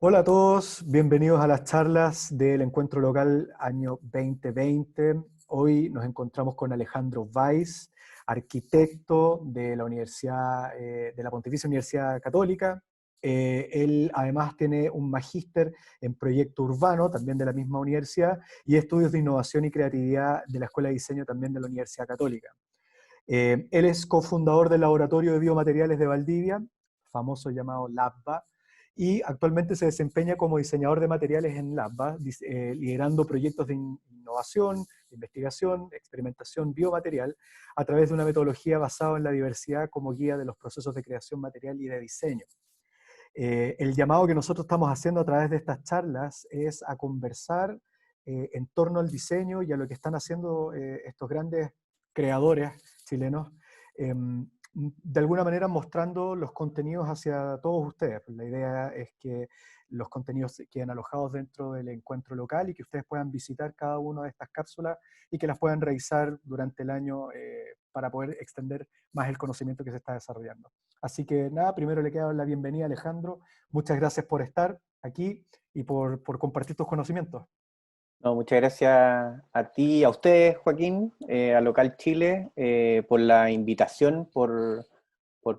Hola a todos, bienvenidos a las charlas del Encuentro Local año 2020. Hoy nos encontramos con Alejandro Valls, arquitecto de la Universidad, de la Pontificia Universidad Católica. Él además tiene un magíster en proyecto urbano, también de la misma universidad, y estudios de innovación y creatividad de la Escuela de Diseño también de la Universidad Católica. Él es cofundador del Laboratorio de Biomateriales de Valdivia, famoso llamado LABBA, y actualmente se desempeña como diseñador de materiales en LABBA, liderando proyectos de innovación, investigación, experimentación biomaterial, a través de una metodología basada en la diversidad como guía de los procesos de creación material y de diseño. El llamado que nosotros estamos haciendo a través de estas charlas es a conversar en torno al diseño y a lo que están haciendo estos grandes creadores chilenos, de alguna manera mostrando los contenidos hacia todos ustedes. La idea es que los contenidos queden alojados dentro del encuentro local y que ustedes puedan visitar cada una de estas cápsulas y que las puedan revisar durante el año para poder extender más el conocimiento que se está desarrollando. Así que nada, primero le quiero dar la bienvenida a Alejandro. Muchas gracias por estar aquí y por compartir tus conocimientos. No, muchas gracias a ti, a ustedes, Joaquín, a Local Chile, por la invitación, por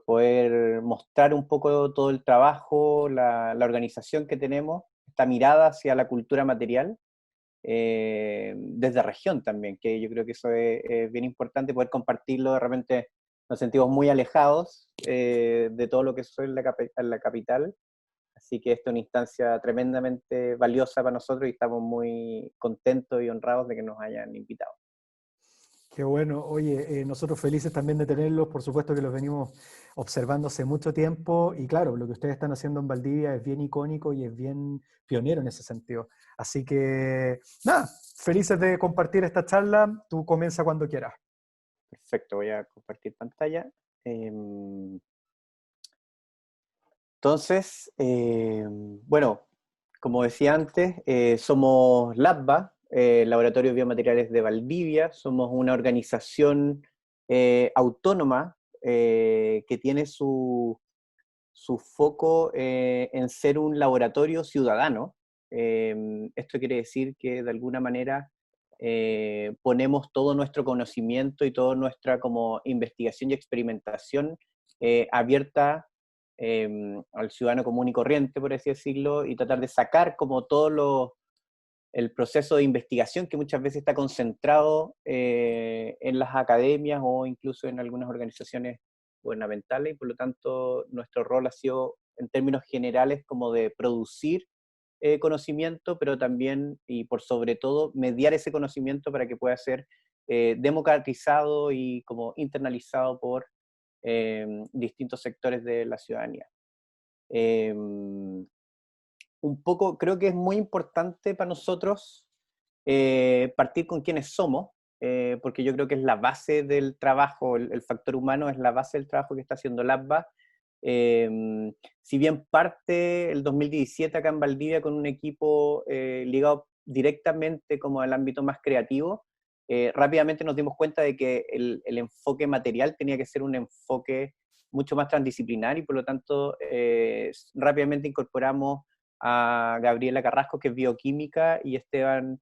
poder mostrar un poco todo el trabajo, la organización que tenemos, esta mirada hacia la cultura material, desde región también, que yo creo que eso es bien importante, poder compartirlo. De repente nos sentimos muy alejados de todo lo que soy en la capital. Así que esta es una instancia tremendamente valiosa para nosotros y estamos muy contentos y honrados de que nos hayan invitado. Qué bueno. Oye, nosotros felices también de tenerlos. Por supuesto que los venimos observando hace mucho tiempo y claro, lo que ustedes están haciendo en Valdivia es bien icónico y es bien pionero en ese sentido. Así que, nada, felices de compartir esta charla. Tú comienza cuando quieras. Perfecto, voy a compartir pantalla. Em, bueno, como decía antes, somos LABBA, Laboratorio de Biomateriales de Valdivia. Somos una organización autónoma que tiene su foco en ser un laboratorio ciudadano. Esto quiere decir que de alguna manera ponemos todo nuestro conocimiento y toda nuestra como investigación y experimentación abierta al ciudadano común y corriente, por así decirlo, y tratar de sacar como el proceso de investigación que muchas veces está concentrado en las academias o incluso en algunas organizaciones gubernamentales, y por lo tanto nuestro rol ha sido en términos generales como de producir conocimiento, pero también y por sobre todo mediar ese conocimiento para que pueda ser democratizado y como internalizado por distintos sectores de la ciudadanía. Un poco, creo que es muy importante para nosotros partir con quiénes somos, porque yo creo que es la base del trabajo, el factor humano es la base del trabajo que está haciendo LABBA. Si bien parte el 2017 acá en Valdivia con un equipo ligado directamente como al ámbito más creativo, rápidamente nos dimos cuenta de que el enfoque material tenía que ser un enfoque mucho más transdisciplinar, y por lo tanto rápidamente incorporamos a Gabriela Carrasco, que es bioquímica, y Esteban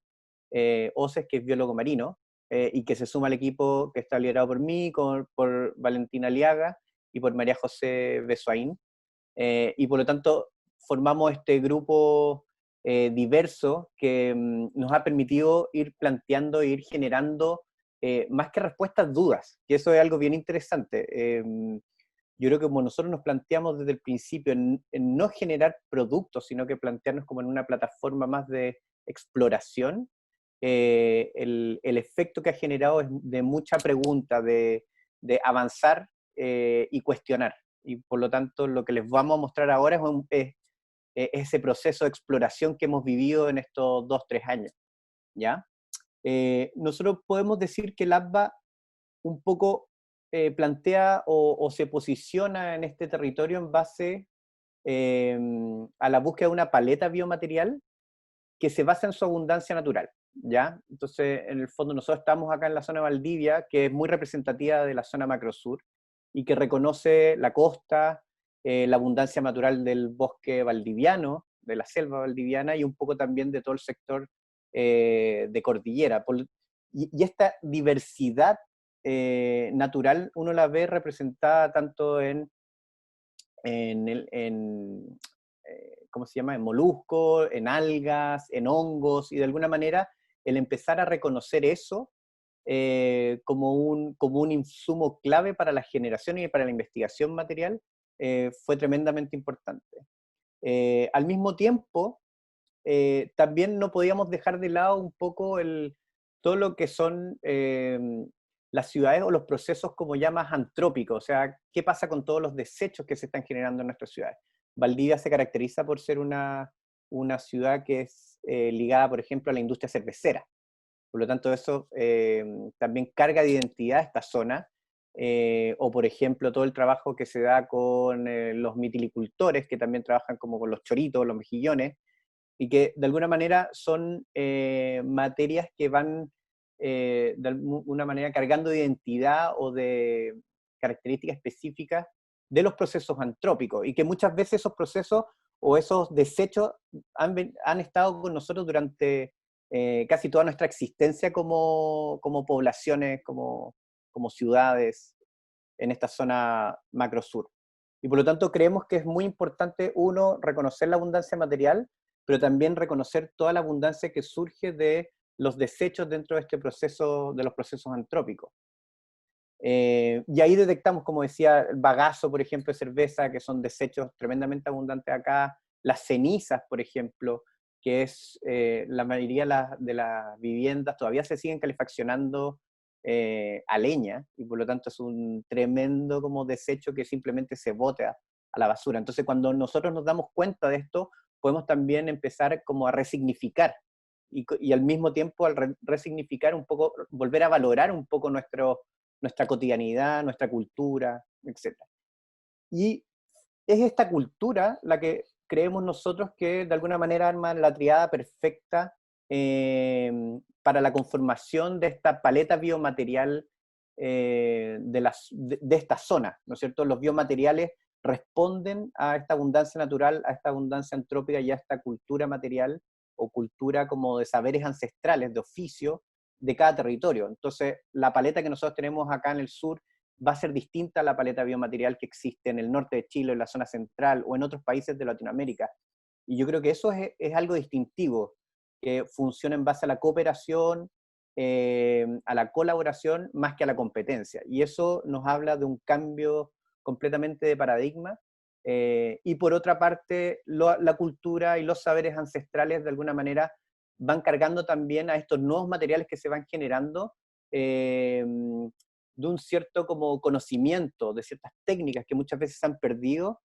Oces, que es biólogo marino, y que se suma al equipo que está liderado por mí, por Valentina Aliaga y por María José Besoaín. Y por lo tanto formamos este grupo diverso que nos ha permitido ir planteando e ir generando más que respuestas, dudas, que eso es algo bien interesante. Yo creo que como nosotros nos planteamos desde el principio en no generar productos, sino que plantearnos como en una plataforma más de exploración, el efecto que ha generado es de mucha pregunta, de avanzar y cuestionar. Y por lo tanto lo que les vamos a mostrar ahora es ese proceso de exploración que hemos vivido en estos 2, 3 años, ¿ya? Nosotros podemos decir que el ABBA un poco plantea o se posiciona en este territorio en base a la búsqueda de una paleta biomaterial que se basa en su abundancia natural, ¿ya? Entonces, en el fondo, nosotros estamos acá en la zona de Valdivia, que es muy representativa de la zona macrosur, y que reconoce la costa, la abundancia natural del bosque valdiviano, de la selva valdiviana y un poco también de todo el sector de cordillera. Y esta diversidad natural uno la ve representada tanto ¿cómo se llama? En moluscos, en algas, en hongos, y de alguna manera el empezar a reconocer eso como un insumo clave para la generación y para la investigación material fue tremendamente importante. Al mismo tiempo, también no podíamos dejar de lado un poco todo lo que son las ciudades o los procesos como ya más antrópicos, o sea, qué pasa con todos los desechos que se están generando en nuestras ciudades. Valdivia se caracteriza por ser una ciudad que es ligada, por ejemplo, a la industria cervecera. Por lo tanto, eso también carga de identidad esta zona, o por ejemplo, todo el trabajo que se da con los mitilicultores, que también trabajan como con los choritos, los mejillones, y que de alguna manera son materias que van de alguna manera cargando de identidad o de características específicas de los procesos antrópicos, y que muchas veces esos procesos o esos desechos han estado con nosotros durante casi toda nuestra existencia como poblaciones, como ciudades en esta zona macrosur. Y por lo tanto creemos que es muy importante, uno, reconocer la abundancia material, pero también reconocer toda la abundancia que surge de los desechos dentro de este proceso, de los procesos antrópicos. Y ahí detectamos, como decía, el bagazo, por ejemplo, de cerveza, que son desechos tremendamente abundantes acá, las cenizas, por ejemplo, que es la mayoría de las viviendas todavía se siguen calefaccionando a leña, y por lo tanto es un tremendo como desecho que simplemente se bota a la basura. Entonces cuando nosotros nos damos cuenta de esto, podemos también empezar como a resignificar, y al mismo tiempo al resignificar un poco, volver a valorar un poco nuestra cotidianidad, nuestra cultura, etc. Y es esta cultura la que creemos nosotros que de alguna manera arma la triada perfecta para la conformación de esta paleta biomaterial de esta zona, ¿no es cierto? Los biomateriales responden a esta abundancia natural, a esta abundancia antrópica y a esta cultura material o cultura como de saberes ancestrales, de oficio, de cada territorio. Entonces, la paleta que nosotros tenemos acá en el sur va a ser distinta a la paleta biomaterial que existe en el norte de Chile, en la zona central o en otros países de Latinoamérica. Y yo creo que eso es algo distintivo, que funciona en base a la cooperación, a la colaboración, más que a la competencia. Y eso nos habla de un cambio completamente de paradigma. Y por otra parte, la cultura y los saberes ancestrales de alguna manera van cargando también a estos nuevos materiales que se van generando de un cierto como conocimiento, de ciertas técnicas que muchas veces se han perdido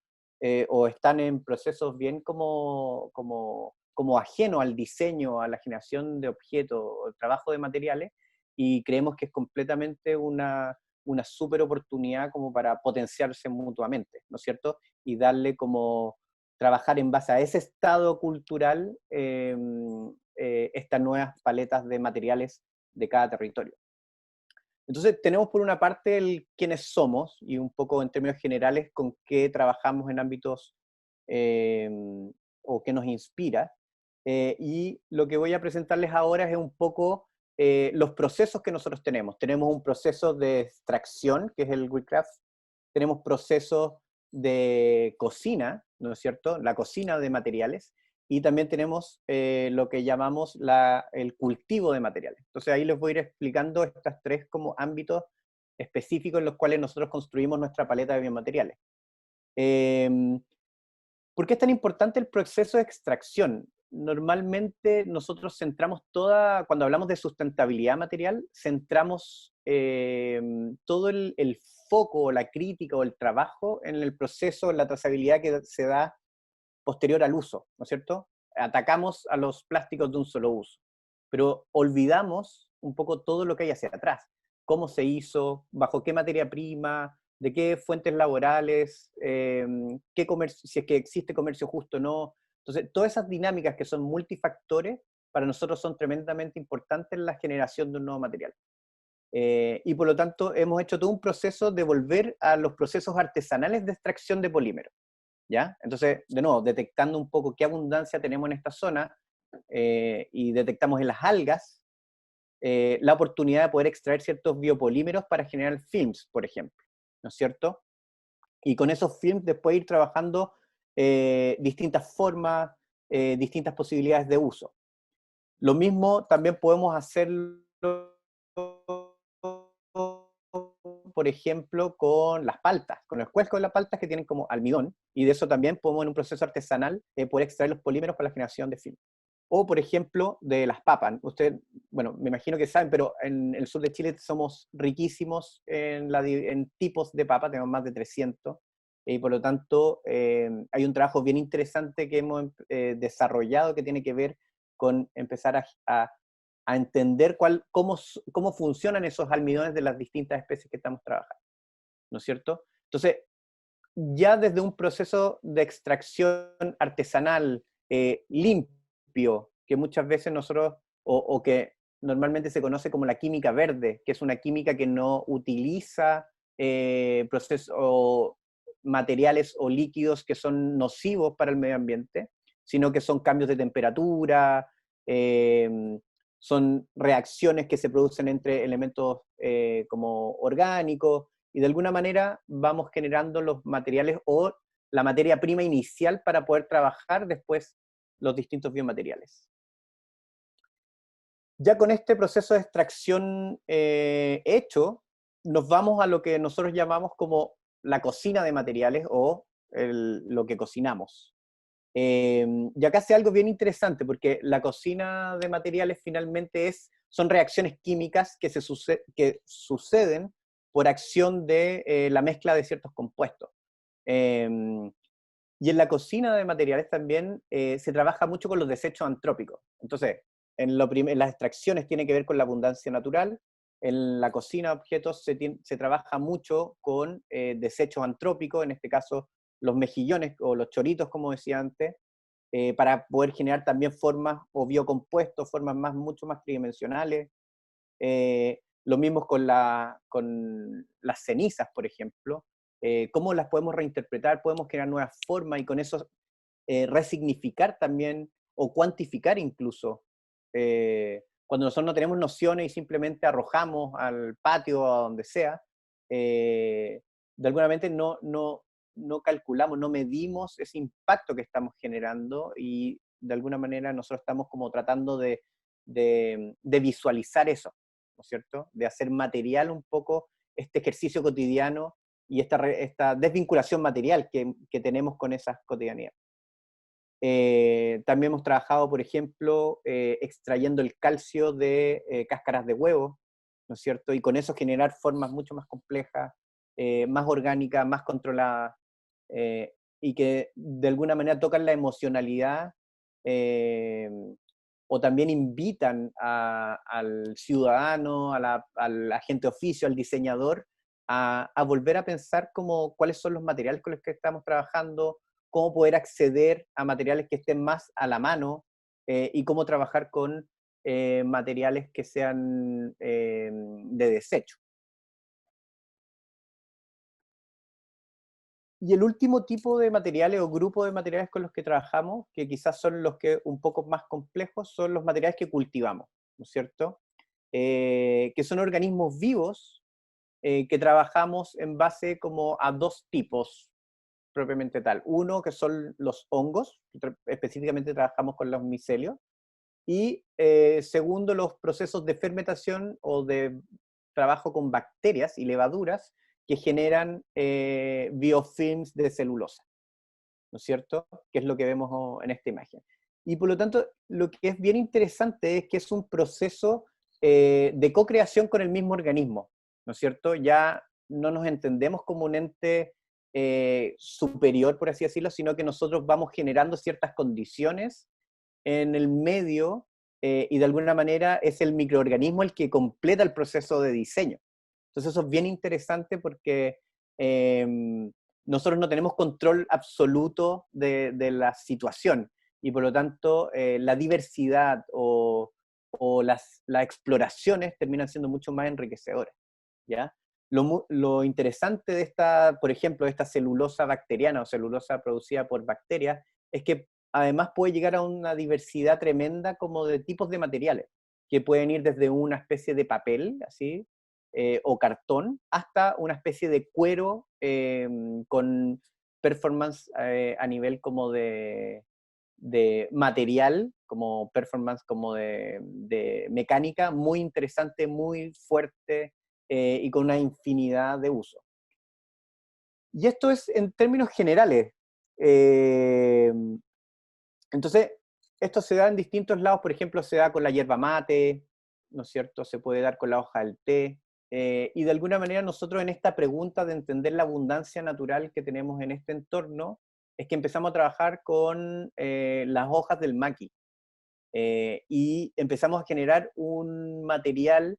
o están en procesos bien como ajeno al diseño, a la generación de objetos, o el trabajo de materiales, y creemos que es completamente una súper oportunidad como para potenciarse mutuamente, ¿no es cierto? Y darle como trabajar en base a ese estado cultural estas nuevas paletas de materiales de cada territorio. Entonces tenemos por una parte el quiénes somos y un poco en términos generales con qué trabajamos en ámbitos o qué nos inspira. Y lo que voy a presentarles ahora es un poco los procesos que nosotros tenemos. Tenemos un proceso de extracción, que es el Wheatcraft. Tenemos procesos de cocina, ¿no es cierto? La cocina de materiales. Y también tenemos lo que llamamos el cultivo de materiales. Entonces ahí les voy a ir explicando estas tres como ámbitos específicos en los cuales nosotros construimos nuestra paleta de biomateriales. ¿Por qué es tan importante el proceso de extracción? Normalmente nosotros centramos cuando hablamos de sustentabilidad material, centramos todo el foco, la crítica o el trabajo en el proceso, en la trazabilidad que se da posterior al uso, ¿no es cierto? Atacamos a los plásticos de un solo uso, pero olvidamos un poco todo lo que hay hacia atrás, cómo se hizo, bajo qué materia prima, de qué fuentes laborales, qué comercio, si es que existe comercio justo o no. Entonces, todas esas dinámicas que son multifactores, para nosotros son tremendamente importantes en la generación de un nuevo material. Y por lo tanto, hemos hecho todo un proceso de volver a los procesos artesanales de extracción de polímeros. ¿ya? Entonces, de nuevo, detectando un poco qué abundancia tenemos en esta zona, y detectamos en las algas la oportunidad de poder extraer ciertos biopolímeros para generar films, por ejemplo, ¿no es cierto? Y con esos films después ir trabajando distintas formas, distintas posibilidades de uso. Lo mismo también podemos hacerlo, por ejemplo, con las paltas, con los cuescos de las paltas que tienen como almidón, y de eso también podemos en un proceso artesanal poder extraer los polímeros para la generación de film. O, por ejemplo, de las papas. Usted, bueno, me imagino que saben, pero en el sur de Chile somos riquísimos en tipos de papa, tenemos más de 300, y por lo tanto hay un trabajo bien interesante que hemos desarrollado que tiene que ver con empezar a entender cómo funcionan esos almidones de las distintas especies que estamos trabajando, ¿no es cierto? Entonces, ya desde un proceso de extracción artesanal limpio, que muchas veces nosotros, o que normalmente se conoce como la química verde, que es una química que no utiliza procesos, materiales o líquidos que son nocivos para el medio ambiente, sino que son cambios de temperatura, son reacciones que se producen entre elementos como orgánicos, y de alguna manera vamos generando los materiales o la materia prima inicial para poder trabajar después los distintos biomateriales. Ya con este proceso de extracción hecho, nos vamos a lo que nosotros llamamos como la cocina de materiales o lo que cocinamos. Y acá hace algo bien interesante, porque la cocina de materiales finalmente son reacciones químicas que suceden por acción de la mezcla de ciertos compuestos. Y en la cocina de materiales también se trabaja mucho con los desechos antrópicos. Entonces, en las extracciones tiene que ver con la abundancia natural, en la cocina de objetos se trabaja mucho con desechos antrópicos, en este caso los mejillones o los choritos, como decía antes, para poder generar también formas o biocompuestos, formas mucho más tridimensionales. Lo mismo con las cenizas, por ejemplo. ¿Cómo las podemos reinterpretar? Podemos crear nuevas formas y con eso resignificar también o cuantificar incluso. Cuando nosotros no tenemos nociones y simplemente arrojamos al patio o a donde sea, de alguna manera no calculamos, no medimos ese impacto que estamos generando, y de alguna manera nosotros estamos como tratando de visualizar eso, ¿no es cierto? De hacer material un poco este ejercicio cotidiano y esta desvinculación material que tenemos con esas cotidianidades. También hemos trabajado, por ejemplo, extrayendo el calcio de cáscaras de huevo, ¿no es cierto? Y con eso generar formas mucho más complejas, más orgánicas, más controladas, y que de alguna manera tocan la emocionalidad, o también invitan al ciudadano, al agente de oficio, al diseñador, a volver a pensar cuáles son los materiales con los que estamos trabajando, cómo poder acceder a materiales que estén más a la mano, y cómo trabajar con materiales que sean de desecho. Y el último tipo de materiales o grupo de materiales con los que trabajamos, que quizás son los que un poco más complejos, son los materiales que cultivamos, ¿no es cierto? Que son organismos vivos que trabajamos en base como a dos tipos propiamente tal. Uno, que son los hongos, específicamente trabajamos con los micelios, y segundo, los procesos de fermentación o de trabajo con bacterias y levaduras que generan biofilms de celulosa, ¿no es cierto? Que es lo que vemos en esta imagen. Y por lo tanto, lo que es bien interesante es que es un proceso de co-creación con el mismo organismo, ¿no es cierto? Ya no nos entendemos como un ente superior, por así decirlo, sino que nosotros vamos generando ciertas condiciones en el medio, y de alguna manera es el microorganismo el que completa el proceso de diseño. Entonces eso es bien interesante porque nosotros no tenemos control absoluto de la situación, y por lo tanto la diversidad o las exploraciones terminan siendo mucho más enriquecedoras, ¿ya? Lo interesante de esta, por ejemplo, de esta celulosa bacteriana o celulosa producida por bacterias, es que además puede llegar a una diversidad tremenda como de tipos de materiales, que pueden ir desde una especie de papel, así, o cartón, hasta una especie de cuero con performance a nivel como de material, como performance como de mecánica, muy interesante, muy fuerte y con una infinidad de usos. Y esto es en términos generales. Eh, entonces, esto se da en distintos lados, por ejemplo, se da con la yerba mate, ¿no es cierto? Se puede dar con la hoja del té. Y de alguna manera nosotros en esta pregunta de entender la abundancia natural que tenemos en este entorno, es que empezamos a trabajar con las hojas del maqui. Y empezamos a generar un material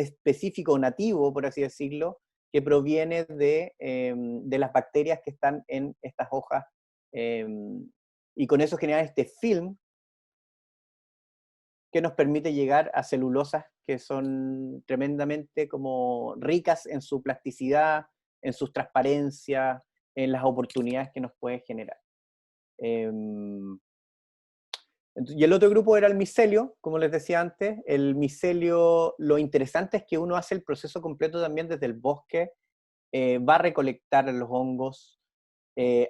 específico, nativo, por así decirlo, que proviene de las bacterias que están en estas hojas, eh, y con eso generar este film que nos permite llegar a celulosas que son tremendamente como ricas en su plasticidad, en sus transparencias, en las oportunidades que nos puede generar. Y el otro grupo era el micelio, como les decía antes. El micelio, lo interesante es que uno hace el proceso completo también desde el bosque, va a recolectar los hongos,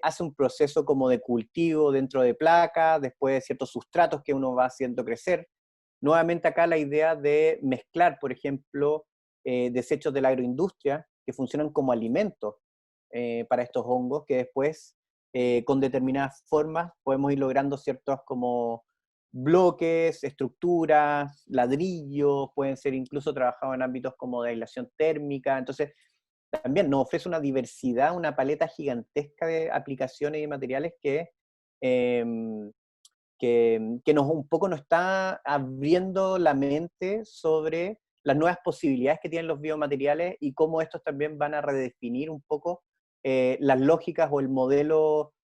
hace un proceso como de cultivo dentro de placas, después de ciertos sustratos que uno va haciendo crecer. Nuevamente acá la idea de mezclar, por ejemplo, desechos de la agroindustria que funcionan como alimentos para estos hongos, que después, con determinadas formas, podemos ir logrando ciertos como bloques, estructuras, ladrillos, pueden ser incluso trabajados en ámbitos como de aislación térmica. Entonces, también nos ofrece una diversidad, una paleta gigantesca de aplicaciones y materiales eh, que nos un poco nos está abriendo la mente sobre las nuevas posibilidades que tienen los biomateriales y cómo estos también van a redefinir un poco las lógicas o el modelo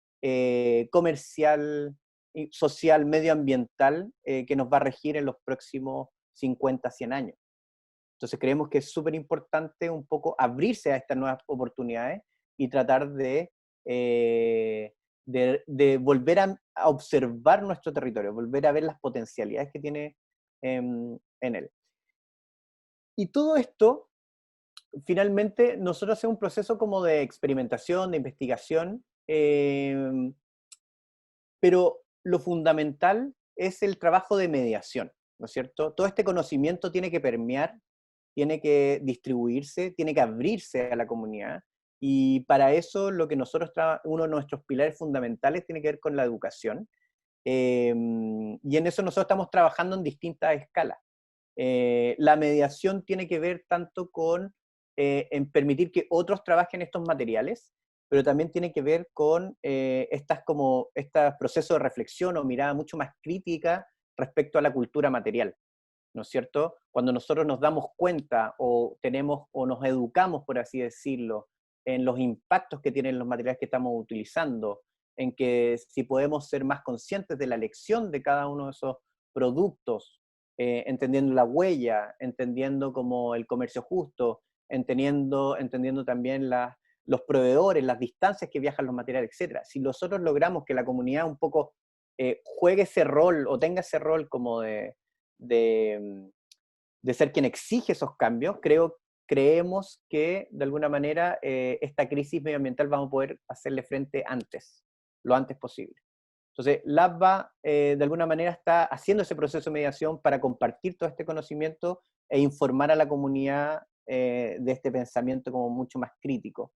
comercial, y social, medioambiental que nos va a regir en los próximos 50, 100 años. Entonces creemos que es súper importante un poco abrirse a estas nuevas oportunidades y tratar de volver a observar nuestro territorio, volver a ver las potencialidades que tiene en él. Y todo esto, finalmente, nosotros hacemos un proceso como de experimentación, de investigación, pero lo fundamental es el trabajo de mediación, ¿no es cierto? Todo este conocimiento tiene que permear, tiene que distribuirse, tiene que abrirse a la comunidad, y para eso lo que nosotros, uno de nuestros pilares fundamentales tiene que ver con la educación, y en eso nosotros estamos trabajando en distintas escalas. La mediación tiene que ver tanto con en permitir que otros trabajen estos materiales, pero también tiene que ver con estos procesos de reflexión o mirada mucho más crítica respecto a la cultura material, ¿no es cierto? Cuando nosotros nos damos cuenta o tenemos o nos educamos, por así decirlo, en los impactos que tienen los materiales que estamos utilizando, en que si podemos ser más conscientes de la elección de cada uno de esos productos, entendiendo la huella, entendiendo como el comercio justo, entendiendo también los proveedores, las distancias que viajan los materiales, etc. Si nosotros logramos que la comunidad un poco juegue ese rol o tenga ese rol como de, de ser quien exige esos cambios, creemos que de alguna manera esta crisis medioambiental vamos a poder hacerle frente antes, lo antes posible. Entonces, LABBA de alguna manera está haciendo ese proceso de mediación para compartir todo este conocimiento e informar a la comunidad de este pensamiento como mucho más crítico.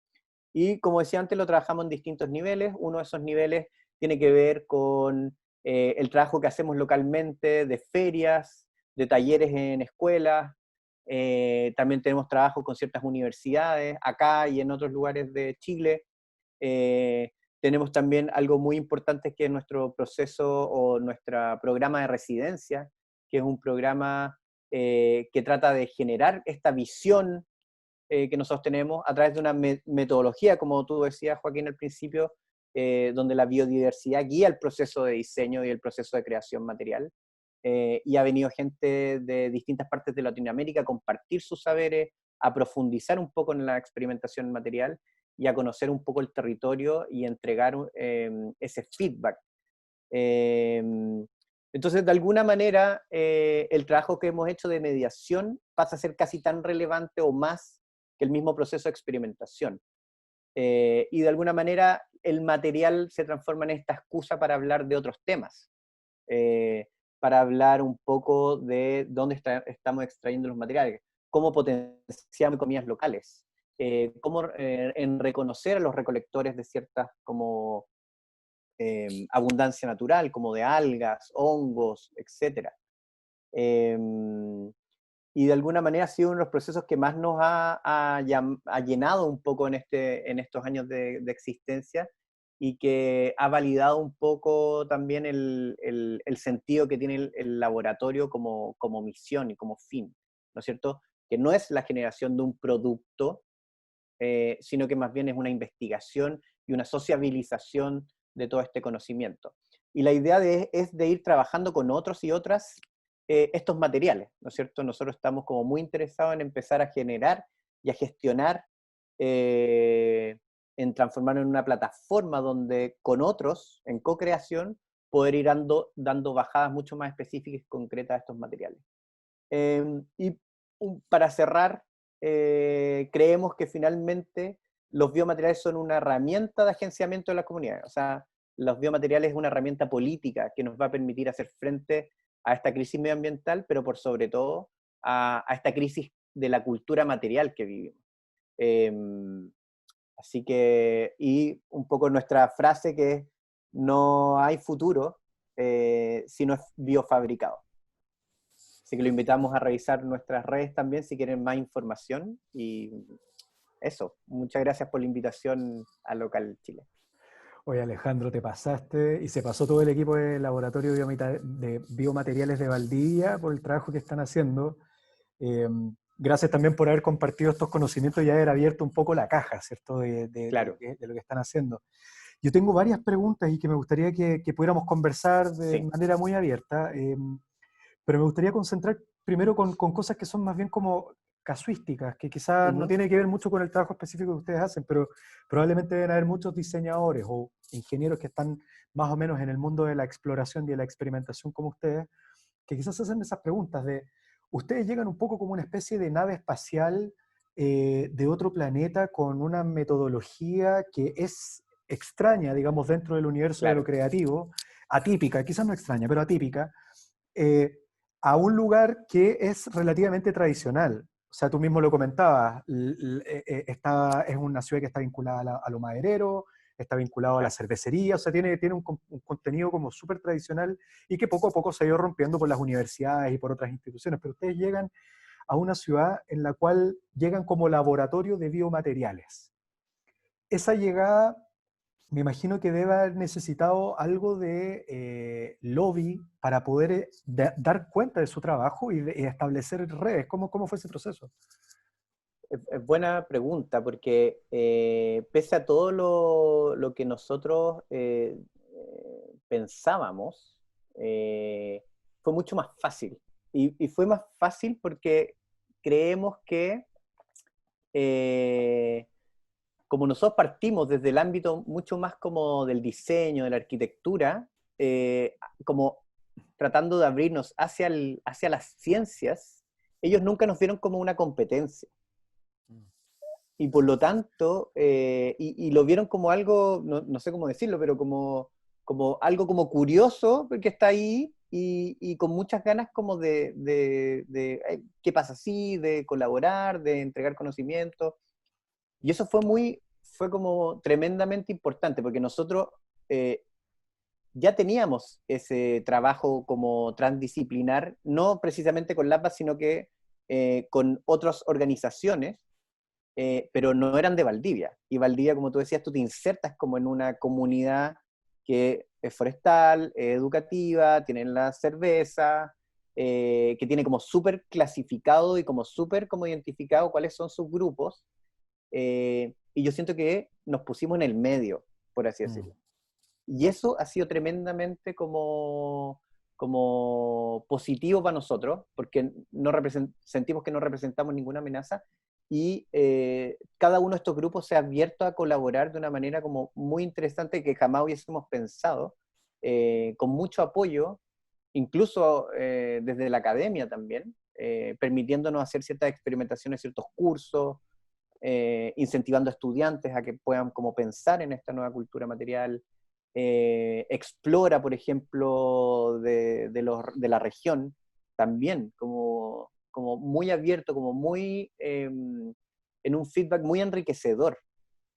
Y como decía antes, lo trabajamos en distintos niveles. Uno de esos niveles tiene que ver con el trabajo que hacemos localmente de ferias, de talleres en escuelas. También tenemos trabajo con ciertas universidades, acá y en otros lugares de Chile. Tenemos también algo muy importante que es nuestro proceso o nuestro programa de residencia, que es un programa que trata de generar esta visión que nosotros tenemos a través de una metodología, como tú decías, Joaquín, al principio, donde la biodiversidad guía el proceso de diseño y el proceso de creación material. Y ha venido gente de distintas partes de Latinoamérica a compartir sus saberes, a profundizar un poco en la experimentación material y a conocer un poco el territorio y entregar ese feedback. Entonces, de alguna manera, el trabajo que hemos hecho de mediación pasa a ser casi tan relevante o más que el mismo proceso de experimentación. Y de alguna manera, el material se transforma en esta excusa para hablar de otros temas, para hablar un poco de dónde estamos extrayendo los materiales, cómo potenciamos economías locales, cómo en reconocer a los recolectores de ciertas como abundancia natural, como de algas, hongos, etc. Y de alguna manera ha sido uno de los procesos que más nos ha llenado un poco en estos años de existencia, y que ha validado un poco también el sentido que tiene el laboratorio como misión y como fin, ¿no es cierto? Que no es la generación de un producto, sino que más bien es una investigación y una sociabilización de todo este conocimiento. Y la idea es de ir trabajando con otros y otras estos materiales, ¿no es cierto? Nosotros estamos como muy interesados en empezar a generar y a gestionar, en transformarlo en una plataforma donde con otros, en co-creación, poder ir dando bajadas mucho más específicas y concretas a estos materiales. Y para cerrar, creemos que finalmente los biomateriales son una herramienta de agenciamiento de la comunidad. O sea, los biomateriales es una herramienta política que nos va a permitir hacer frente a esta crisis medioambiental, pero por sobre todo a esta crisis de la cultura material que vivimos. Así que, y un poco nuestra frase que es: no hay futuro si no es biofabricado. Así que lo invitamos a revisar nuestras redes también si quieren más información. Y eso, muchas gracias por la invitación a Local Chile. Oye, Alejandro, te pasaste y se pasó todo el equipo del Laboratorio de Biomateriales de Valdivia por el trabajo que están haciendo. Eh, Gracias también por haber compartido estos conocimientos y haber abierto un poco la caja, ¿cierto? Claro. De lo que están haciendo. Yo tengo varias preguntas y que me gustaría que pudiéramos conversar de Sí. manera muy abierta, pero me gustaría concentrar primero con cosas que son más bien como casuísticas, que quizás no tienen que ver mucho con el trabajo específico que ustedes hacen, pero probablemente deben haber muchos diseñadores o ingenieros que están más o menos en el mundo de la exploración y de la experimentación como ustedes, que quizás hacen esas preguntas de, ustedes llegan un poco como una especie de nave espacial de otro planeta con una metodología que es extraña, digamos, dentro del universo de lo Claro. creativo, atípica, quizás no extraña, pero atípica, eh, a un lugar que es relativamente tradicional. O sea, tú mismo lo comentabas, es una ciudad que está vinculada a lo maderero, está vinculado a la cervecería, o sea, tiene un contenido como súper tradicional y que poco a poco se ha ido rompiendo por las universidades y por otras instituciones, pero ustedes llegan a una ciudad en la cual llegan como laboratorio de biomateriales. Esa llegada, me imagino que debe haber necesitado algo de lobby para poder dar cuenta de su trabajo y establecer redes. ¿Cómo fue ese proceso? Es buena pregunta, porque pese a todo lo que nosotros pensábamos, fue mucho más fácil. Y fue más fácil porque creemos que, como nosotros partimos desde el ámbito mucho más como del diseño, de la arquitectura, como tratando de abrirnos hacia las ciencias, ellos nunca nos vieron como una competencia. Y por lo tanto, y lo vieron como algo, no sé cómo decirlo, pero como algo como curioso, porque está ahí, y con muchas ganas como ¿qué pasa así? De colaborar, de entregar conocimiento. Y eso fue como tremendamente importante, porque nosotros ya teníamos ese trabajo como transdisciplinar, no precisamente con LAPA, sino que con otras organizaciones, pero no eran de Valdivia. Y Valdivia, como tú decías, tú te insertas como en una comunidad que es forestal, educativa, tienen la cerveza, que tiene como súper clasificado y como súper como identificado cuáles son sus grupos, y yo siento que nos pusimos en el medio, por así decirlo. Y eso ha sido tremendamente como positivo para nosotros, porque sentimos que no representamos ninguna amenaza, y cada uno de estos grupos se ha abierto a colaborar de una manera como muy interesante que jamás hubiésemos pensado, con mucho apoyo, incluso desde la academia también, permitiéndonos hacer ciertas experimentaciones, ciertos cursos, incentivando a estudiantes a que puedan como pensar en esta nueva cultura material. Explora, por ejemplo, de la región, también como muy abierto, como muy en un feedback muy enriquecedor.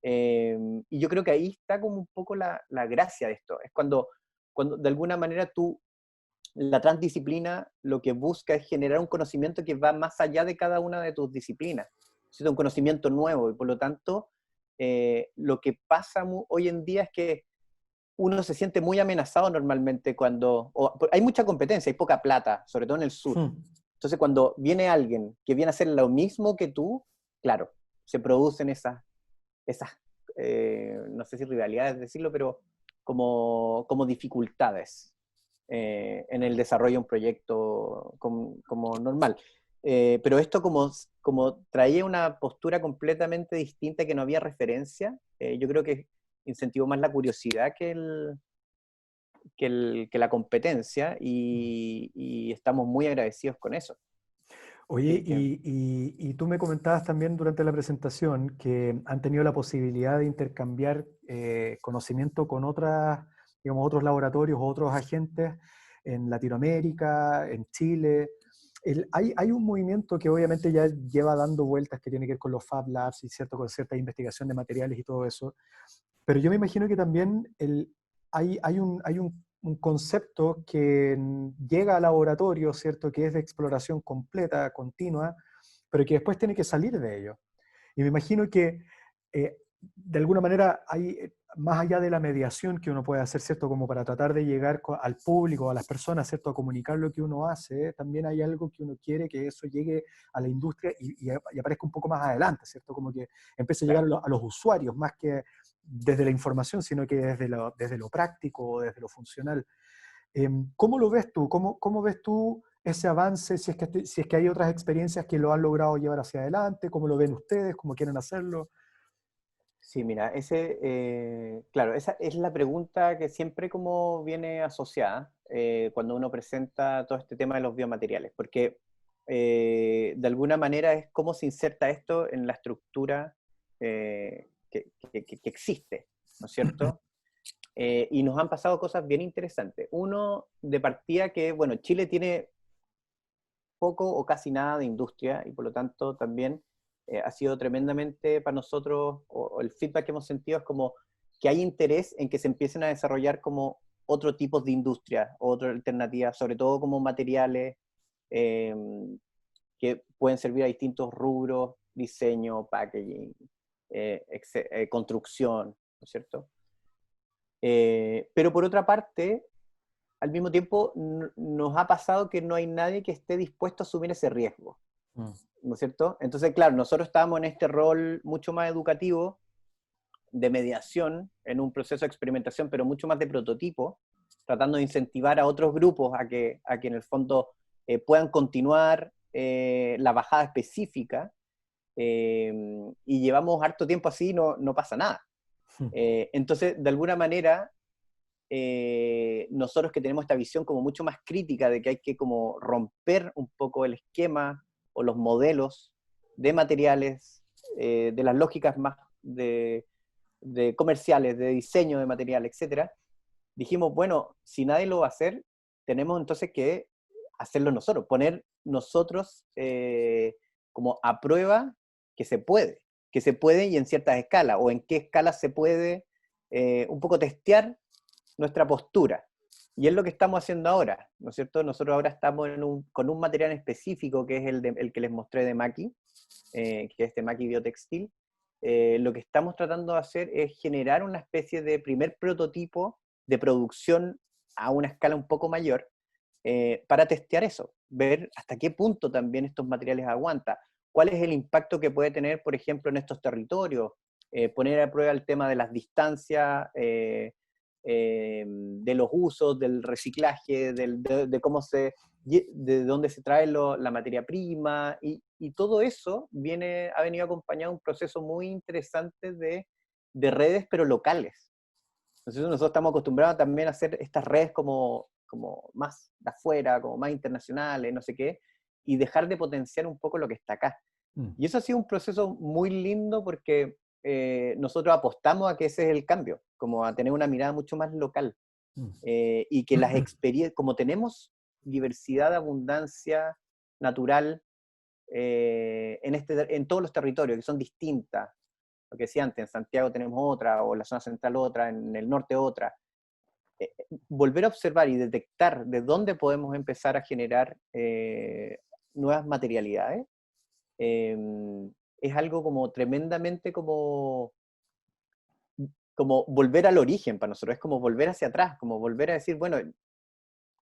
Y yo creo que ahí está como un poco la gracia de esto. Es cuando de alguna manera la transdisciplina lo que busca es generar un conocimiento que va más allá de cada una de tus disciplinas. Es un conocimiento nuevo y por lo tanto lo que pasa hoy en día es que uno se siente muy amenazado normalmente hay mucha competencia, hay poca plata, sobre todo en el sur. Entonces cuando viene alguien que viene a hacer lo mismo que tú, claro, se producen esas no sé si rivalidades decirlo, pero como dificultades en el desarrollo de un proyecto como normal. Pero esto como traía una postura completamente distinta que no había referencia, yo creo que incentivó más la curiosidad que la competencia y estamos muy agradecidos con eso. Oye, y tú me comentabas también durante la presentación que han tenido la posibilidad de intercambiar conocimiento con digamos, otros laboratorios o otros agentes en Latinoamérica, en Chile. Hay un movimiento que obviamente ya lleva dando vueltas que tiene que ver con los Fab Labs y con cierta investigación de materiales y todo eso, pero yo me imagino que también hay un concepto que llega al laboratorio, ¿cierto? Que es de exploración completa, continua, pero que después tiene que salir de ello. Y me imagino que de alguna manera hay, más allá de la mediación que uno puede hacer, ¿cierto? Como para tratar de llegar al público, a las personas, ¿cierto? A comunicar lo que uno hace, también hay algo que uno quiere que eso llegue a la industria y aparezca un poco más adelante, ¿cierto? Como que empiece a llegar a los usuarios, más que desde la información, sino que desde lo práctico, desde lo funcional. ¿Cómo lo ves tú? ¿Cómo ves tú ese avance? Si es que hay otras experiencias que lo han logrado llevar hacia adelante, ¿cómo lo ven ustedes? ¿Cómo quieren hacerlo? Sí, mira, claro, esa es la pregunta que siempre como viene asociada cuando uno presenta todo este tema de los biomateriales, porque de alguna manera es cómo se inserta esto en la estructura que existe, ¿no es cierto? Y nos han pasado cosas bien interesantes. Uno, de partida que, bueno, Chile tiene poco o casi nada de industria y por lo tanto también ha sido tremendamente para nosotros, o el feedback que hemos sentido es como que hay interés en que se empiecen a desarrollar como otro tipo de industria, otra alternativa, sobre todo como materiales eh, que pueden servir a distintos rubros, diseño, packaging, construcción, ¿no es cierto? Pero por otra parte, al mismo tiempo nos ha pasado que no hay nadie que esté dispuesto a asumir ese riesgo, ¿no es cierto? Entonces, claro, nosotros estábamos en este rol mucho más educativo, de mediación, en un proceso de experimentación, pero mucho más de prototipo, tratando de incentivar a otros grupos a que en el fondo puedan continuar la bajada específica, y llevamos harto tiempo así, no pasa nada. Entonces, de alguna manera, nosotros que tenemos esta visión como mucho más crítica de que hay que como romper un poco el esquema o los modelos de materiales, de las lógicas más de comerciales, de diseño de material, etcétera, dijimos, bueno, si nadie lo va a hacer, tenemos entonces que hacerlo nosotros, poner nosotros como a prueba que se puede y en ciertas escalas, o en qué escala se puede un poco testear nuestra postura. Y es lo que estamos haciendo ahora, ¿no es cierto? Nosotros ahora estamos con un material específico que es el que les mostré de Maki, que es este Maki Biotextil. Lo que estamos tratando de hacer es generar una especie de primer prototipo de producción a una escala un poco mayor para testear eso, ver hasta qué punto también estos materiales aguantan, cuál es el impacto que puede tener, por ejemplo, en estos territorios, poner a prueba el tema de las distancias, de los usos, del reciclaje, de cómo se de dónde se trae la materia prima, y todo eso ha venido acompañado de un proceso muy interesante de redes, pero locales. Entonces nosotros estamos acostumbrados también a hacer estas redes como más de afuera, como más internacionales, no sé qué, y dejar de potenciar un poco lo que está acá. Mm, Y eso ha sido un proceso muy lindo porque nosotros apostamos a que ese es el cambio, como a tener una mirada mucho más local. mm, Y que las experiencias, como tenemos diversidad, abundancia natural en todos los territorios, que son distintas, lo que decía antes, en Santiago tenemos otra, o en la zona central otra, en el norte otra, volver a observar y detectar de dónde podemos empezar a generar nuevas materialidades, eh, es algo como tremendamente como volver al origen para nosotros, es como volver hacia atrás, como volver a decir, bueno,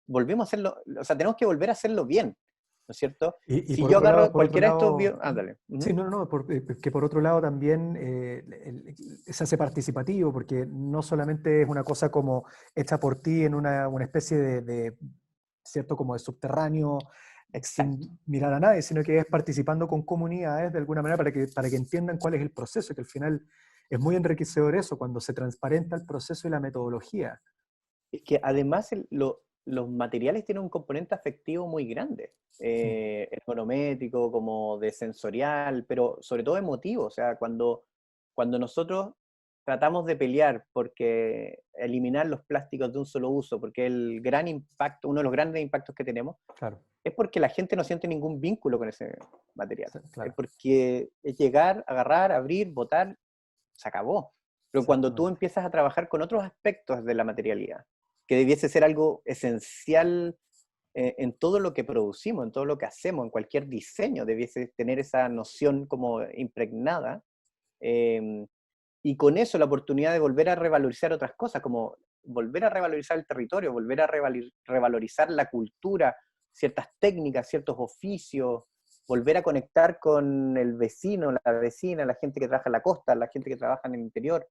volvemos a hacerlo, o sea, tenemos que volver a hacerlo bien, ¿no es cierto? Y Si por yo otro lado, agarro cualquiera de estos ándale. sí, no, no, no, que por otro lado también se hace participativo, porque no solamente es una cosa como hecha por ti en una especie ¿cierto? Como de subterráneo, Exacto. sin mirar a nadie, sino que es participando con comunidades de alguna manera para que entiendan cuál es el proceso, que al final es muy enriquecedor eso, cuando se transparenta el proceso y la metodología. Es que además los materiales tienen un componente afectivo muy grande, Sí, ergonométrico, como de sensorial, pero sobre todo emotivo. O sea, cuando nosotros tratamos de pelear porque eliminar los plásticos de un solo uso, porque el gran impacto, uno de los grandes impactos que tenemos, claro, es porque la gente no siente ningún vínculo con ese material. sí, Es claro, porque es llegar, agarrar, abrir, botar, se acabó. Pero cuando tú exactamente. empiezas a trabajar con otros aspectos de la materialidad, que debiese ser algo esencial en todo lo que producimos, en todo lo que hacemos, en cualquier diseño, debiese tener esa noción como impregnada, eh, y con eso la oportunidad de volver a revalorizar otras cosas, como volver a revalorizar el territorio, volver a revalorizar la cultura, ciertas técnicas, ciertos oficios, volver a conectar con el vecino, la vecina, la gente que trabaja en la costa, la gente que trabaja en el interior,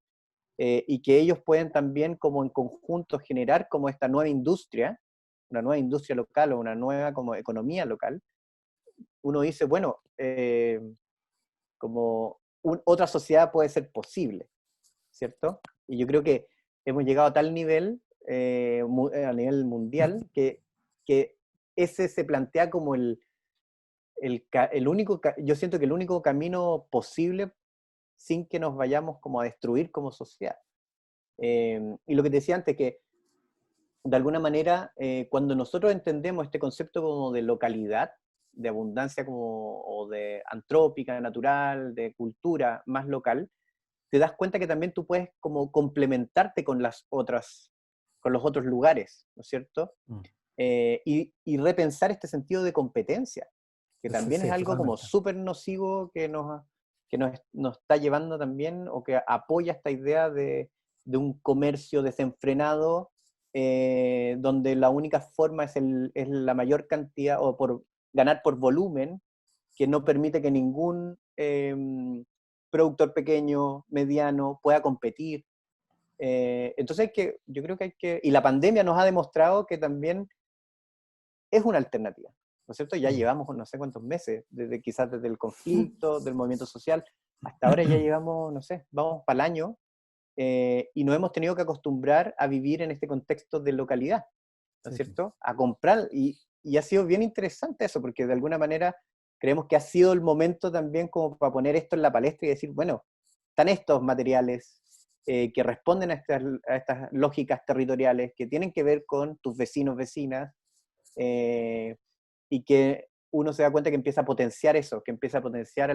y que ellos pueden también como en conjunto generar como esta nueva industria, una nueva industria local o una nueva como economía local. Uno dice, bueno, como otra sociedad puede ser posible, ¿cierto? Y yo creo que hemos llegado a tal nivel, a nivel mundial, que ese se plantea como el único, yo siento que el único camino posible sin que nos vayamos como a destruir como sociedad. Y lo que te decía antes, que de alguna manera, cuando nosotros entendemos este concepto como de localidad, de abundancia como, o de antrópica, natural, de cultura más local, te das cuenta que también tú puedes como complementarte con los otros lugares, ¿no es cierto? Mm. Y repensar este sentido de competencia, que Sí, también es sí, algo como totalmente. súper nocivo que nos está llevando también, o que apoya esta idea de un comercio desenfrenado, donde la única forma es la mayor cantidad, o por ganar por volumen, que no permite que ningún productor pequeño, mediano, pueda competir. Entonces yo creo que y la pandemia nos ha demostrado que también es una alternativa, ¿no es cierto? Ya Mm. llevamos no sé cuántos meses, quizás desde el conflicto, del movimiento social, hasta ahora ya llevamos, no sé, vamos para el año, y nos hemos tenido que acostumbrar a vivir en este contexto de localidad, ¿no es Sí, pues. cierto? A comprar, y ha sido bien interesante eso, porque de alguna manera creemos que ha sido el momento también como para poner esto en la palestra y decir, bueno, están estos materiales que responden a estas lógicas territoriales, que tienen que ver con tus vecinos, vecinas, eh, y que uno se da cuenta que empieza a potenciar eso, que empieza a potenciar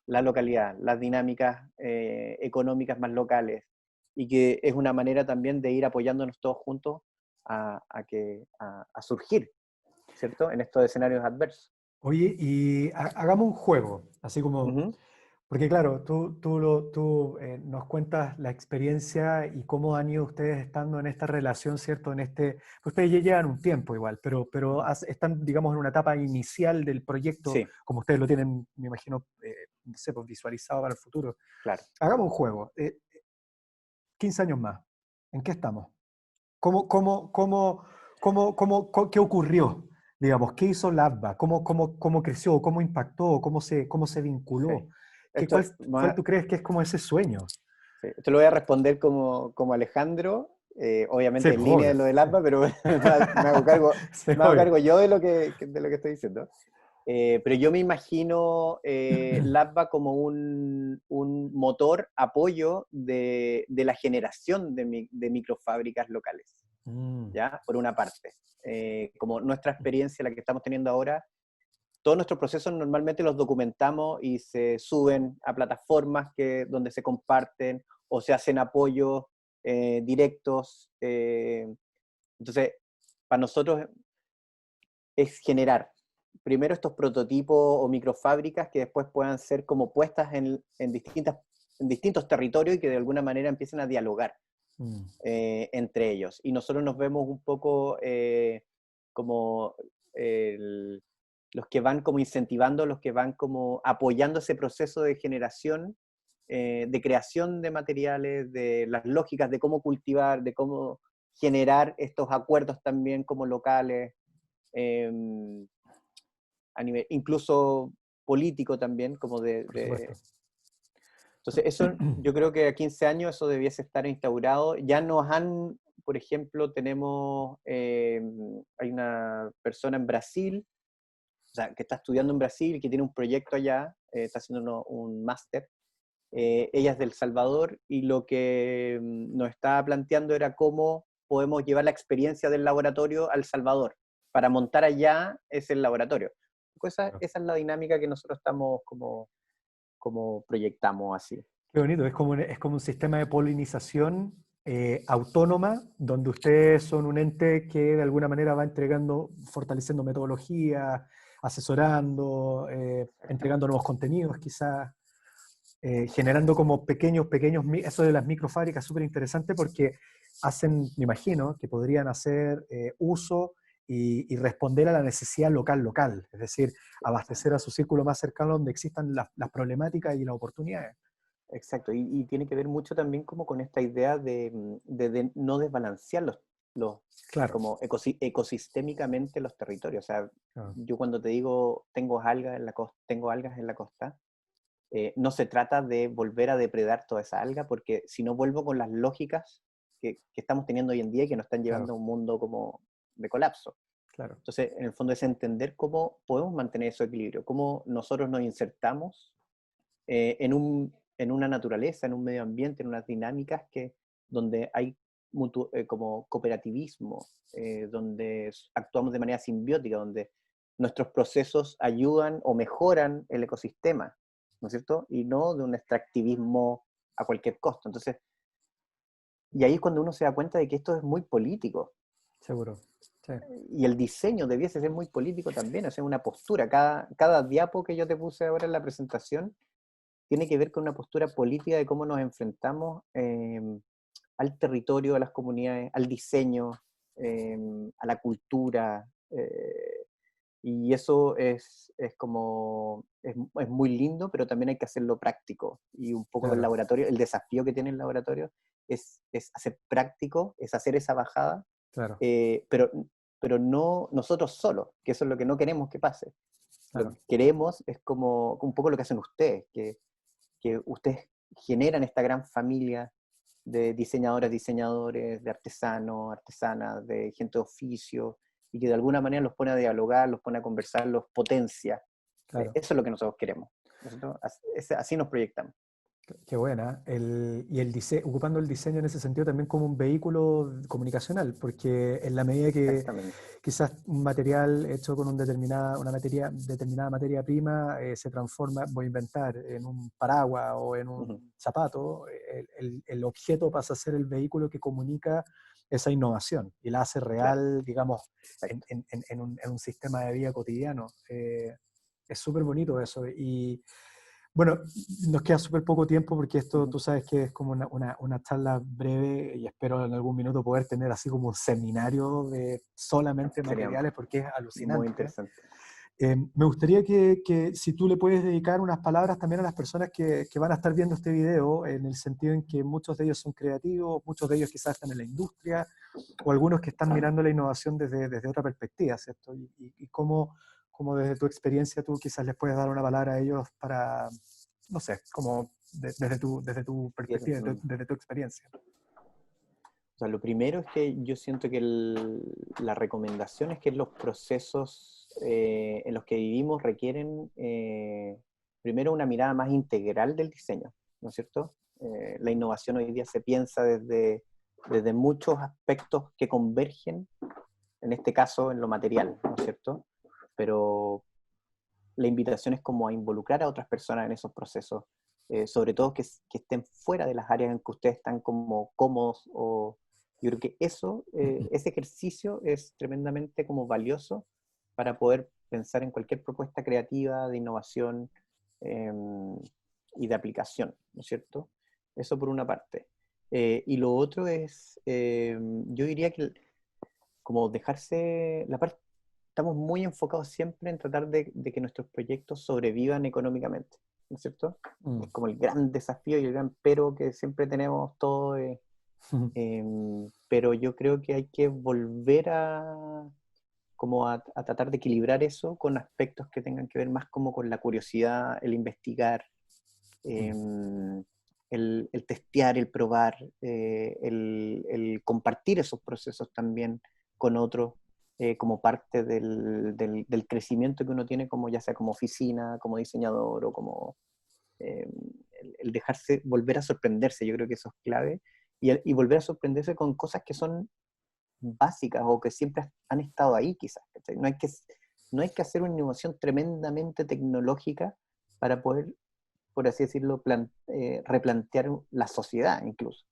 la localidad, las dinámicas económicas más locales, y que es una manera también de ir apoyándonos todos juntos a surgir, ¿cierto? En estos escenarios adversos. Oye, y hagamos un juego, así como, Ujú. porque claro, tú nos cuentas la experiencia y cómo han ido ustedes estando en esta relación, ¿cierto? Pues ustedes ya llevan un tiempo igual, pero están, digamos, en una etapa inicial del proyecto, Sí, como ustedes lo tienen, me imagino, no sé, pues visualizado para el futuro. claro. Hagamos un juego, 15 años más, ¿en qué estamos? ¿Qué ocurrió? digamos, ¿qué hizo Labba? ¿Cómo creció? ¿Cómo impactó? ¿Cómo se Ok. vinculó? Esto, ¿Cuál tú crees que es como ese sueño? sí, esto lo voy a responder como Alejandro, Sí, obviamente en pues línea de obvio. lo del Sí, APA, pero me hago cargo, sí, me hago obvio. cargo yo de lo que estoy diciendo. Pero yo me imagino LAPBA como un motor apoyo de la generación de microfábricas locales, Mm, ¿ya? Por una parte. Como nuestra experiencia, la que estamos teniendo ahora, todos nuestros procesos normalmente los documentamos y se suben a plataformas donde se comparten o se hacen apoyos directos. Entonces, para nosotros es generar primero estos prototipos o microfábricas que después puedan ser como puestas en distintos territorios y que de alguna manera empiecen a dialogar mm, entre ellos. Y nosotros nos vemos un poco como los que van como incentivando, los que van como apoyando ese proceso de generación, de creación de materiales, de las lógicas de cómo cultivar, de cómo generar estos acuerdos también como locales, eh, a nivel incluso político también, como por supuesto. Entonces, eso yo creo que a 15 años eso debiese estar instaurado. Ya nos han, por ejemplo, hay una persona en Brasil, o sea, que está estudiando en Brasil, que tiene un proyecto allá, está haciendo un máster. Ella es del Salvador y lo que nos estaba planteando era cómo podemos llevar la experiencia del laboratorio al Salvador para montar allá ese laboratorio. Claro. Esa es la dinámica que nosotros estamos como proyectamos así. Qué bonito, es como un sistema de polinización autónoma, donde ustedes son un ente que de alguna manera va entregando, fortaleciendo metodologías, asesorando, entregando nuevos contenidos quizás, generando como eso de las microfábricas es súper interesante porque hacen, me imagino, que podrían hacer uso y responder a la necesidad local, es decir, abastecer a su círculo más cercano donde existan las problemáticas y las oportunidades. Exacto, y tiene que ver mucho también como con esta idea de no desbalancear los Claro, como ecosistémicamente los territorios. O sea, claro, yo cuando te digo tengo algas en la costa, no se trata de volver a depredar toda esa alga, porque si no vuelvo con las lógicas que estamos teniendo hoy en día y que nos están llevando claro, a un mundo como de colapso. claro. Entonces, en el fondo es entender cómo podemos mantener ese equilibrio, cómo nosotros nos insertamos en una naturaleza, en un medio ambiente, en unas dinámicas donde hay como cooperativismo, donde actuamos de manera simbiótica, donde nuestros procesos ayudan o mejoran el ecosistema, ¿no es cierto? Y no de un extractivismo a cualquier costo. Entonces, y ahí es cuando uno se da cuenta de que esto es muy político. Seguro. Sí. Y el diseño debiese ser muy político también, o sea, una postura. Cada diapo que yo te puse ahora en la presentación tiene que ver con una postura política de cómo nos enfrentamos al territorio, a las comunidades, al diseño, a la cultura. Y eso es muy lindo, pero también hay que hacerlo práctico. Y un poco el Claro, laboratorio, el desafío que tiene el laboratorio es hacer práctico, es hacer esa bajada, claro, eh, pero, pero no nosotros solos, que eso es lo que no queremos que pase. Lo claro. que queremos es como un poco lo que hacen ustedes, que ustedes generan esta gran familia de diseñadoras, diseñadores, de artesanos, artesanas, de gente de oficio, y que de alguna manera los pone a dialogar, los pone a conversar, los potencia. Claro. Eso es lo que nosotros queremos. Nosotros así nos proyectamos. Qué buena. Ocupando el diseño en ese sentido también como un vehículo comunicacional, porque en la medida que Exactamente. quizás un material hecho con determinada materia prima se transforma, voy a inventar, en un paraguas o en Ujú. un zapato, el objeto pasa a ser el vehículo que comunica esa innovación y la hace Claro, real, digamos, en, exacto. en- en un sistema de vida cotidiano. Es súper bonito eso. Y bueno, nos queda súper poco tiempo porque esto Ujú. tú sabes que es como una charla breve y espero en algún minuto poder tener así como un seminario de solamente Sería materiales porque es muy alucinante. interesante. Me gustaría que si tú le puedes dedicar unas palabras también a las personas que van a estar viendo este video, en el sentido en que muchos de ellos son creativos, muchos de ellos quizás están en la industria, o algunos que están mirando la innovación desde otra perspectiva, ¿cierto? Y cómo desde tu experiencia tú quizás les puedes dar una palabra a ellos para, no sé, como desde tu perspectiva, Bien. desde tu experiencia. O sea, lo primero es que yo siento que la recomendación es que los procesos en los que vivimos requieren primero una mirada más integral del diseño, ¿no es cierto? La innovación hoy día se piensa desde muchos aspectos que convergen, en este caso en lo material, ¿no es cierto? Pero la invitación es como a involucrar a otras personas en esos procesos, sobre todo que estén fuera de las áreas en que ustedes están como cómodos. Yo creo que ese ejercicio es tremendamente como valioso para poder pensar en cualquier propuesta creativa de innovación eh, y de aplicación, ¿no es cierto? Eso por una parte. Y lo otro es, yo diría que como dejarse, estamos muy enfocados siempre en tratar de que nuestros proyectos sobrevivan económicamente, ¿no es cierto? Es como el gran desafío y el gran pero que siempre tenemos todos. Pero yo creo que hay que volver a tratar de equilibrar eso con aspectos que tengan que ver más como con la curiosidad, el investigar, el testear, el probar, el compartir esos procesos también con otros, como parte del crecimiento que uno tiene, como ya sea como oficina, como diseñador o como eh, el dejarse, volver a sorprenderse. Yo creo que eso es clave, y volver a sorprenderse con cosas que son básicas o que siempre han estado ahí quizás. ¿Cachai? No hay que hacer una innovación tremendamente tecnológica para poder, por así decirlo, replantear la sociedad incluso.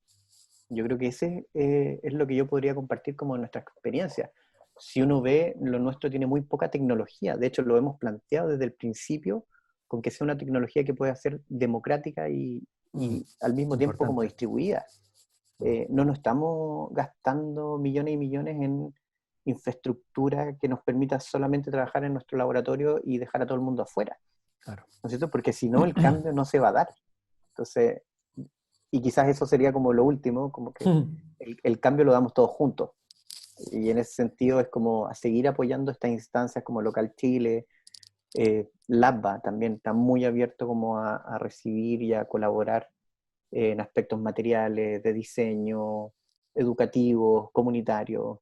Yo creo que ese es lo que yo podría compartir como nuestra experiencia. Si uno ve, lo nuestro tiene muy poca tecnología. De hecho, lo hemos planteado desde el principio con que sea una tecnología que pueda ser democrática y al mismo tiempo como Importante. distribuida. No nos estamos gastando millones y millones en infraestructura que nos permita solamente trabajar en nuestro laboratorio y dejar a todo el mundo afuera. Claro. ¿No es cierto? Porque si no, el cambio no se va a dar. Entonces, y quizás eso sería como lo último, como que el cambio lo damos todos juntos. Y en ese sentido es como a seguir apoyando estas instancias como Local Chile. LABBA también está muy abierto como a recibir y a colaborar en aspectos materiales, de diseño, educativos, comunitarios,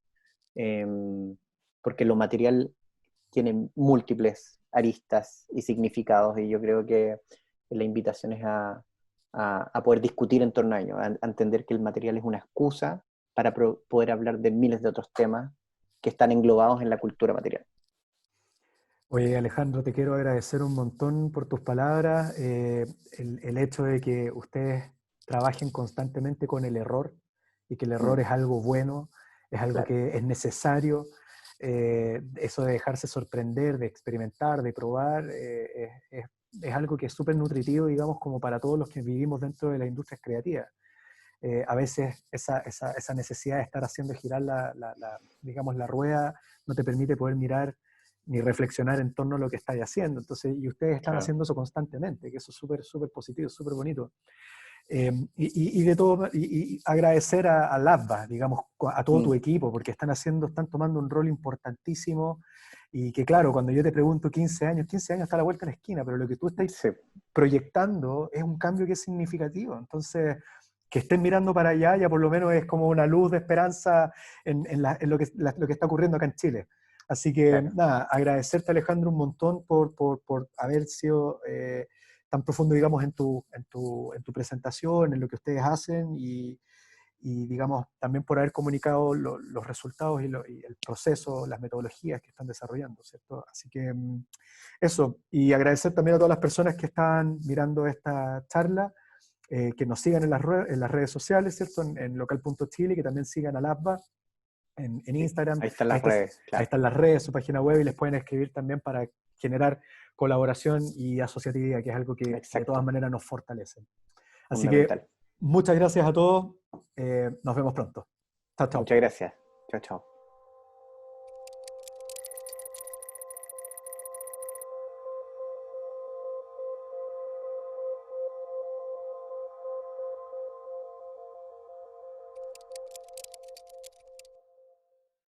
eh, porque lo material tiene múltiples aristas y significados, y yo creo que la invitación es a poder discutir en torno a ello, a entender que el material es una excusa para poder hablar de miles de otros temas que están englobados en la cultura material. Oye, Alejandro, te quiero agradecer un montón por tus palabras, el hecho de que ustedes trabajen constantemente con el error y que el error es algo bueno, es algo Claro. que es necesario. Eso de dejarse sorprender, de experimentar, de probar, es algo que es súper nutritivo, digamos, como para todos los que vivimos dentro de las industrias creativas. A veces esa necesidad de estar haciendo girar digamos, la rueda no te permite poder mirar ni reflexionar en torno a lo que estáis haciendo. Entonces, y ustedes están Claro. haciendo eso constantemente, que eso es súper, súper positivo, súper bonito. Y de todo, y agradecer a LABBA, digamos, a todo tu equipo, porque están tomando un rol importantísimo. Y que claro, cuando yo te pregunto 15 años está a la vuelta de la esquina, pero lo que tú estás Sí. proyectando es un cambio que es significativo. Entonces, que estén mirando para allá ya por lo menos es como una luz de esperanza en lo que está ocurriendo acá en Chile. Así que Claro. nada, agradecerte, Alejandro, un montón por haber sido tan profundo, digamos, en tu presentación, en lo que ustedes hacen y digamos, también por haber comunicado los resultados y el proceso, las metodologías que están desarrollando, ¿cierto? Así que eso, y agradecer también a todas las personas que están mirando esta charla, que nos sigan en las redes sociales, ¿cierto? En local.chile, que también sigan a LABBA en Sí. Instagram. Ahí están Ahí, las redes, ahí claro. están las redes, su página web, y les pueden escribir también para generar colaboración y asociatividad, que es algo que de todas Exacto. maneras nos fortalece. Así que Fundamental. muchas gracias a todos. Nos vemos pronto. Chao, chao. Muchas gracias. Chao, chao.